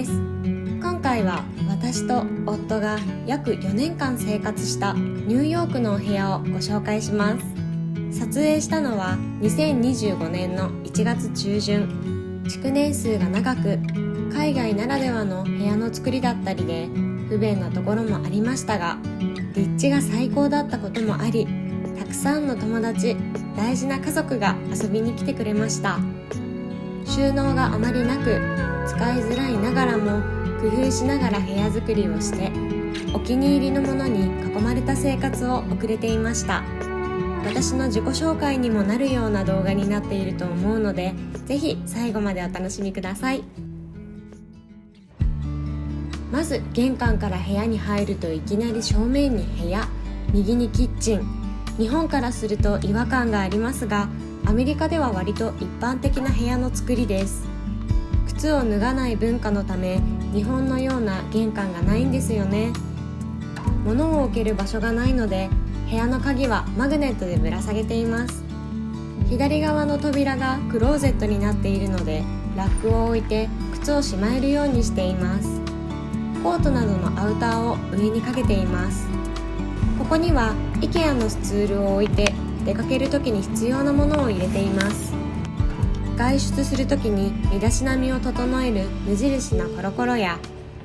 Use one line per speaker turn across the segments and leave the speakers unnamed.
です。今回は私と夫が約4年間生活したニューヨークのお部屋をご紹介します。撮影したのは2025年の1月中旬。築年数が長く、海外ならではの部屋の作りだったりで不便なところもありましたが、立地が最高だったこともあり、たくさんの友達、大事な家族が遊びに来てくれました。収納があまりなく、使いづらいながらも工夫しながら部屋作りをして、お気に入りのものに囲まれた生活を送れていました。私の自己紹介にもなるような動画になっていると思うので、ぜひ最後までお楽しみください。まず玄関から部屋に入ると、いきなり正面に部屋、右にキッチン。日本からすると違和感がありますが、アメリカでは割と一般的な部屋の作りです。靴を脱がない文化のため、日本のような玄関がないんですよね。物を置ける場所がないので、部屋の鍵はマグネットでぶら下げています。左側の扉がクローゼットになっているので、ラックを置いて靴をしまえるようにしています。コートなどのアウターを上にかけています。ここには IKEA のスツールを置いて、出かけるときに必要なものを入れています。外出するときに身だしなみを整える無印のコロコロや、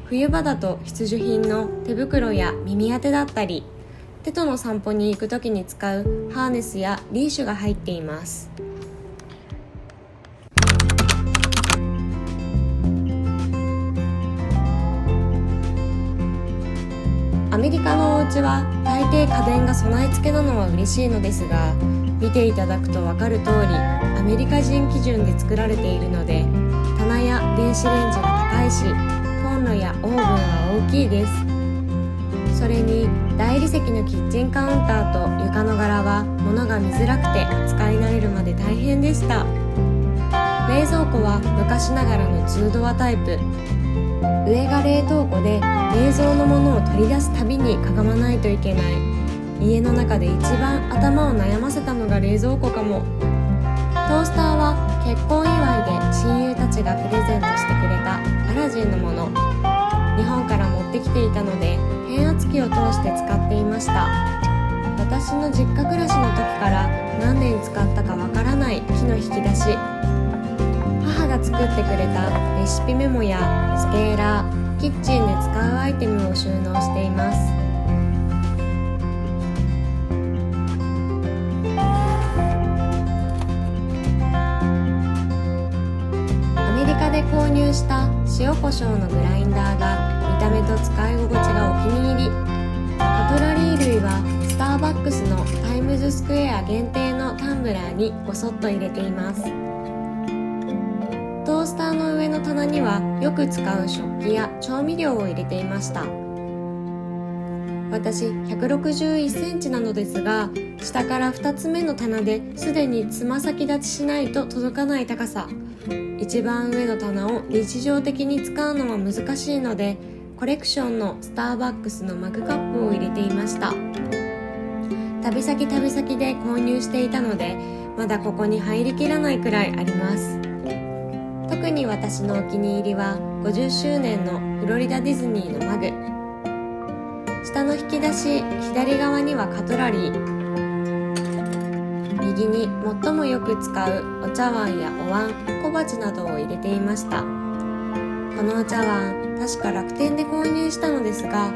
冬場だと必需品の手袋や耳当てだったり、手との散歩に行くときに使うハーネスやリーシュが入っています。アメリカのお家は大抵家電が備え付けなのは嬉しいのですが、見ていただくと分かる通り、アメリカ人基準で作られているので、棚や電子レンジが高いし、コンロやオーブンは大きいです。それに大理石のキッチンカウンターと床の柄は物が見づらくて、使い慣れるまで大変でした。冷蔵庫は昔ながらの2ドアタイプ。上が冷凍庫で、冷蔵のものを取り出すたびにかがまないといけない。家の中で一番頭を悩ませたのが冷蔵庫かも。トースターは結婚祝いで親友たちがプレゼントしてくれたアラジンのもの。日本から持ってきていたので、変圧器を通して使っていました。私の実家暮らしの時から何年使ったかわからない木の引き出し。母が作ってくれたレシピメモやスケーラー、キッチンで使うアイテムを収納しています。アメリカで購入した塩コショウのグラインダーが見た目と使い心地がお気に入り。カトラリー類はスターバックスのタイムズスクエア限定のタンブラーにごそっと入れています。トースターの上の棚にはよく使う食器や調味料を入れていました。私161センチなのですが、下から2つ目の棚ですでにつま先立ちしないと届かない高さ。一番上の棚を日常的に使うのは難しいので、コレクションのスターバックスのマグカップを入れていました。旅先で購入していたので、まだここに入りきらないくらいあります。特に私のお気に入りは50周年のフロリダディズニーのマグ。下の引き出し左側にはカトラリー、右に最もよく使うお茶碗やお椀、小鉢などを入れていました。このお茶碗、確か楽天で購入したのですが、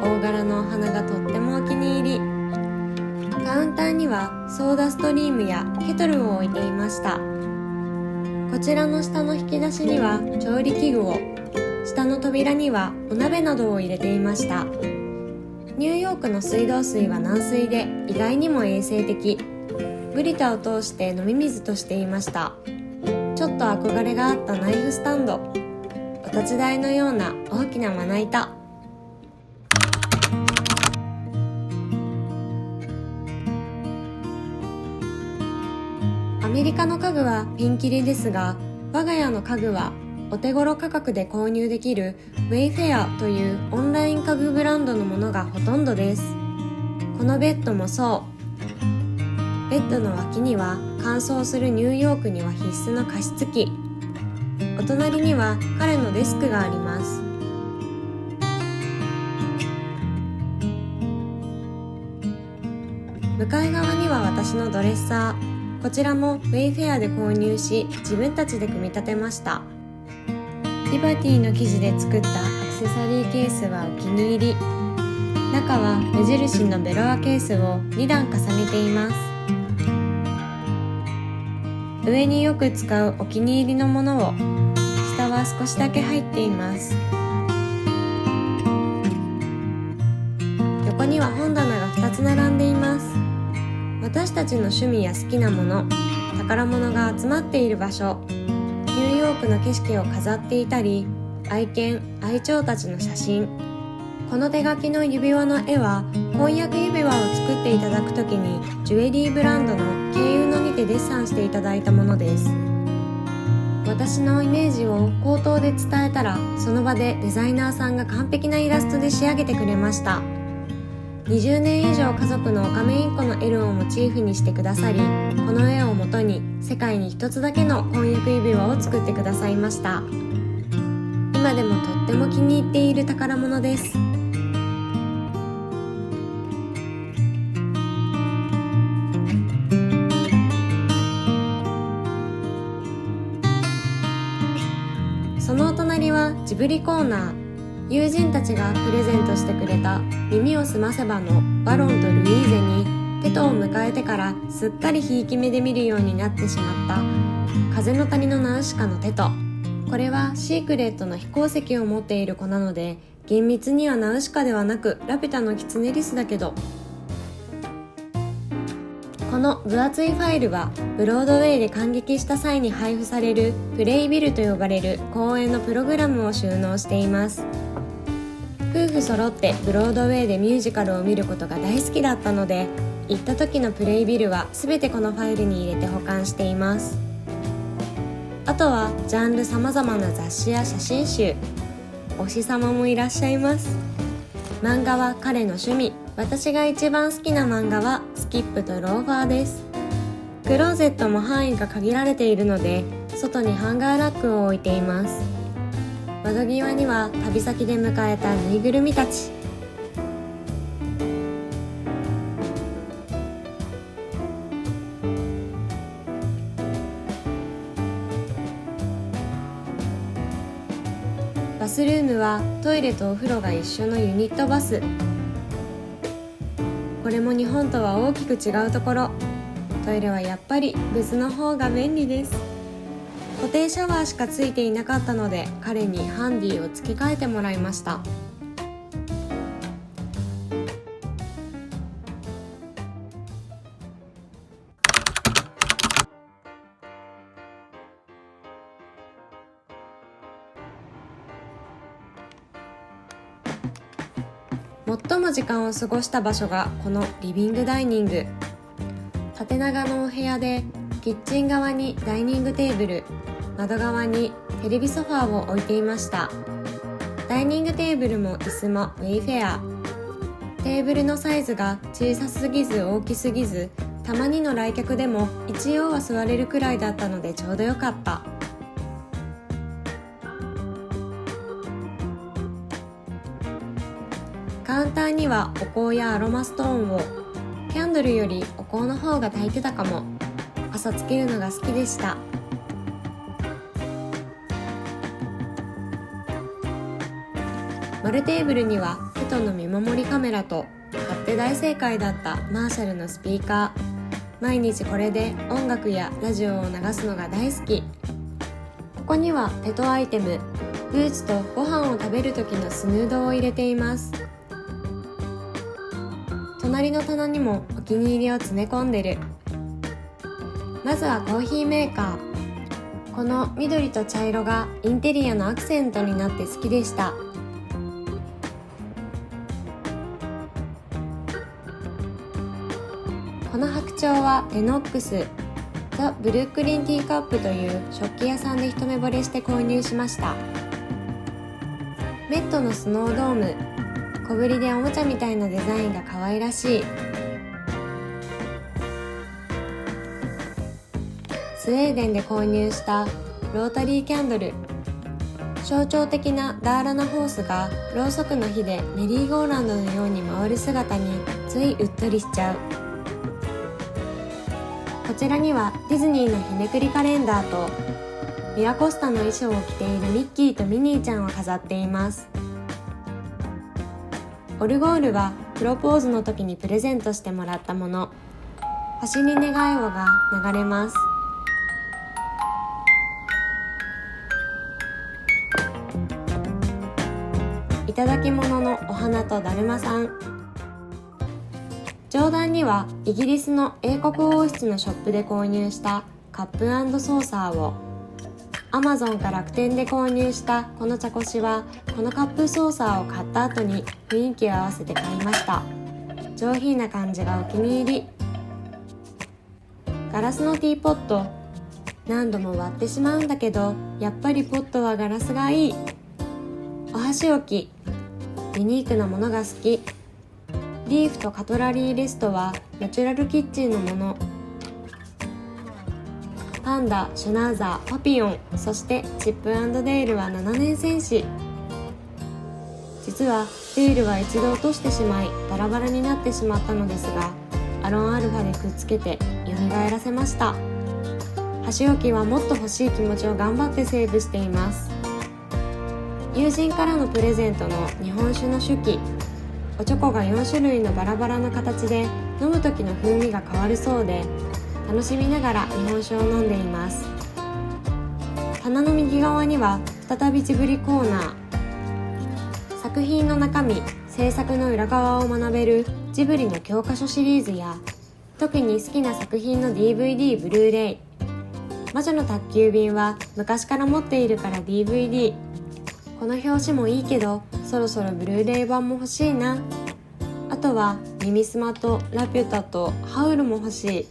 大柄のお花がとってもお気に入り。カウンターにはソーダストリームやケトルを置いていました。こちらの下の引き出しには調理器具を、下の扉にはお鍋などを入れていました。ニューヨークの水道水は軟水で意外にも衛生的。ブリタを通して飲み水としていました。ちょっと憧れがあったナイフスタンド、お立ち台のような大きなまな板。アメリカの家具はピンキリですが、我が家の家具はお手頃価格で購入できるウェイフェアというオンライン家具ブランドのものがほとんどです。このベッドもそう。ベッドの脇には乾燥するニューヨークには必須の加湿器。お隣には彼のデスクがあります。向かい側には私のドレッサー。こちらもウェイフェアで購入し、自分たちで組み立てました。リバティの生地で作ったアクセサリーケースはお気に入り。中は無印のベロアケースを2段重ねています。上によく使うお気に入りのものを、下は少しだけ入っています。横には本棚が2つ並んでいます。私たちの趣味や好きなもの、宝物が集まっている場所、ニューヨークの景色を飾っていたり、愛犬、愛鳥たちの写真。この手書きの指輪の絵は、婚約指輪を作っていただくときにジュエリーブランドの経由のにてデッサンしていただいたものです。私のイメージを口頭で伝えたら、その場でデザイナーさんが完璧なイラストで仕上げてくれました。20年以上家族のオカメインコのエルをモチーフにしてくださり、この絵をもとに世界に一つだけの婚約指輪を作ってくださいました。今でもとっても気に入っている宝物です。そのお隣はジブリコーナー。友人たちがプレゼントしてくれた耳をすませばのバロンとルイーゼに、テトを迎えてからすっかりひいき目で見るようになってしまった風の谷のナウシカのテト。これはシークレットの飛行石を持っている子なので、厳密にはナウシカではなくラピュタのキツネリスだけど、この分厚いファイルはブロードウェイで観劇した際に配布されるプレイビルと呼ばれる公演のプログラムを収納しています。夫婦揃ってブロードウェイでミュージカルを見ることが大好きだったので、行った時のプレイビルは全てこのファイルに入れて保管しています。あとはジャンル様々な雑誌や写真集。推し様もいらっしゃいます。漫画は彼の趣味。私が一番好きな漫画はスキップとローファーです。クローゼットも範囲が限られているので、外にハンガーラックを置いています。窓際には旅先で迎えたぬいぐるみたち。バスルームはトイレとお風呂が一緒のユニットバス。これも日本とは大きく違うところ。トイレはやっぱり別の方が便利です。固定シャワーしかついていなかったので、彼にハンディを付け替えてもらいました。最も時間を過ごした場所がこのリビングダイニング。縦長のお部屋で、キッチン側にダイニングテーブル、窓側にテレビソファーを置いていました。ダイニングテーブルも椅子もウェイフェア。テーブルのサイズが小さすぎず大きすぎず、たまにの来客でも一応は座れるくらいだったのでちょうどよかった。カウンターにはお香やアロマストーンを、キャンドルよりお香の方が焚いてたかも。朝つけるのが好きでした。丸テーブルにはテトの見守りカメラと、買って大正解だったマーシャルのスピーカー。毎日これで音楽やラジオを流すのが大好き。ここにはテトアイテム、ブーツとご飯を食べる時のスヌードを入れています。隣の棚にもお気に入りを詰め込んでる。まずはコーヒーメーカー。この緑と茶色がインテリアのアクセントになって好きでした。この白鳥はレノックス。ザ・ブルックリンティーカップという食器屋さんで一目惚れして購入しました。メットのスノードーム。小ぶりでおもちゃみたいなデザインが可愛らしい。スウェーデンで購入したロータリーキャンドル。象徴的なダーラナホースがろうそくの火でメリーゴーランドのように回る姿についうっとりしちゃう。こちらにはディズニーの日めくりカレンダーとミラコスタの衣装を着ているミッキーとミニーちゃんを飾っています。オルゴールはプロポーズの時にプレゼントしてもらったもの。星に願いをが流れます。いただき物のお花とだるまさん。上段にはイギリスの英国王室のショップで購入したカップ&ソーサーを、アマゾンか楽天で購入したこの茶こしは、このカップソーサーを買った後に雰囲気を合わせて買いました。上品な感じがお気に入り。ガラスのティーポット、何度も割ってしまうんだけど、やっぱりポットはガラスがいい。お箸置き、ユニークなものが好き。リーフとカトラリーレストはナチュラルキッチンのもの。パンダ、シュナウザー、パピヨン、そしてチップ&デールは7年戦士。実はデールは一度落としてしまいバラバラになってしまったのですが、アロンアルファでくっつけて蘇らせました。箸置きはもっと欲しい気持ちを頑張ってセーブしています。友人からのプレゼントの日本酒の酒器。おチョコが4種類のバラバラの形で飲む時の風味が変わるそうで、楽しみながら日本酒を飲んでいます。棚の右側には再びジブリコーナー。作品の中身、制作の裏側を学べるジブリの教科書シリーズや、特に好きな作品の DVD、ブルーレイ。魔女の宅急便は昔から持っているから DVD。この表紙もいいけど、そろそろブルーレイ版も欲しいな。あとはミミスマとラピュタとハウルも欲しい。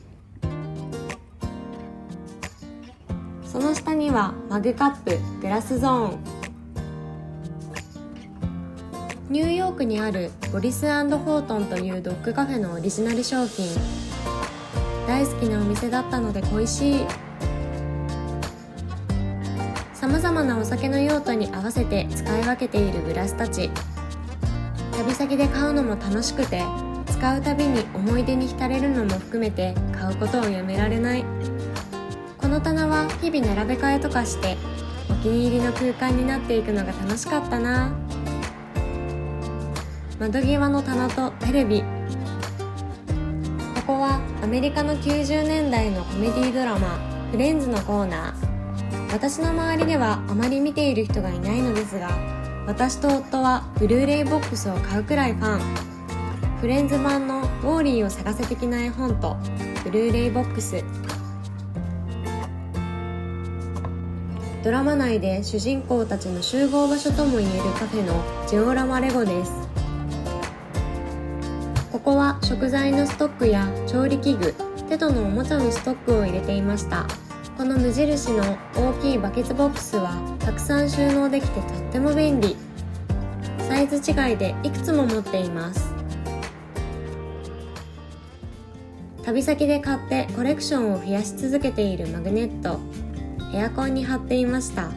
その下にはマグカップ、グラスゾーン。ニューヨークにあるボリス&ホートンというドッグカフェのオリジナル商品。大好きなお店だったので恋しい。さまざまなお酒の用途に合わせて使い分けているグラスたち。旅先で買うのも楽しくて、使うたびに思い出に浸れるのも含めて買うことをやめられない。この棚は日々並べ替えとかしてお気に入りの空間になっていくのが楽しかったな。窓際の棚とテレビ。ここはアメリカの90年代のコメディドラマフレンズのコーナー。私の周りではあまり見ている人がいないのですが、私と夫はブルーレイボックスを買うくらいファン。フレンズ版のウォーリーを探せ的な絵本とブルーレイボックス。ドラマ内で主人公たちの集合場所ともいえるカフェのジオラマレゴです。ここは食材のストックや調理器具、テトのおもちゃのストックを入れていました。この無印の大きいバケツボックスはたくさん収納できてとっても便利。サイズ違いでいくつも持っています。旅先で買ってコレクションを増やし続けているマグネット。エアコンに貼っていました。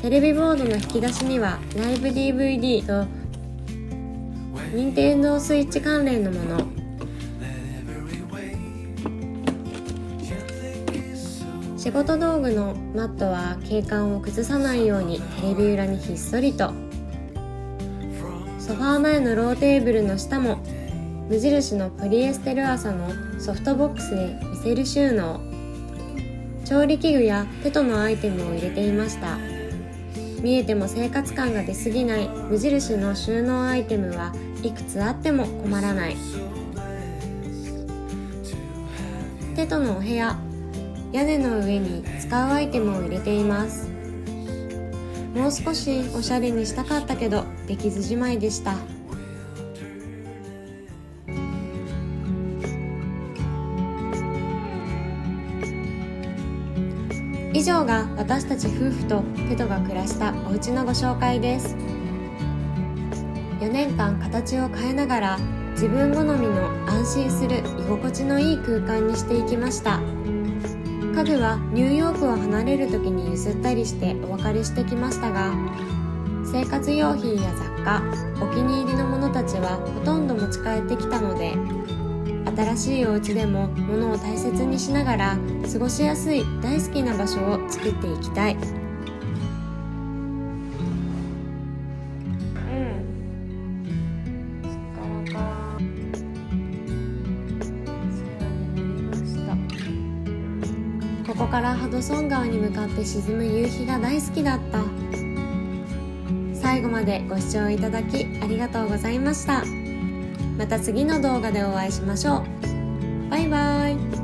テレビボードの引き出しにはライブ DVD と任天堂スイッチ関連のもの。仕事道具のマットは景観を崩さないようにテレビ裏にひっそりと。ソファー前のローテーブルの下も無印のポリエステル麻のソフトボックスで見せる収納。調理器具やテトのアイテムを入れていました。見えても生活感が出すぎない無印の収納アイテムはいくつあっても困らない。テトのお部屋、屋根の上に使うアイテムを入れています。もう少しおしゃれにしたかったけどできずじまいでした。以上が私たち夫婦とテトが暮らしたお家のご紹介です。4年間形を変えながら自分好みの安心する居心地のいい空間にしていきました。家具はニューヨークを離れる時に譲ったりしてお別れしてきましたが、生活用品や雑貨、お気に入りのものたちはほとんど持ち帰ってきたので、新しいお家でも物を大切にしながら過ごしやすい大好きな場所を作っていきたい。ここからハドソン川に向かって沈む夕日が大好きだった。最後までご視聴いただきありがとうございました。また次の動画でお会いしましょう。バイバイ。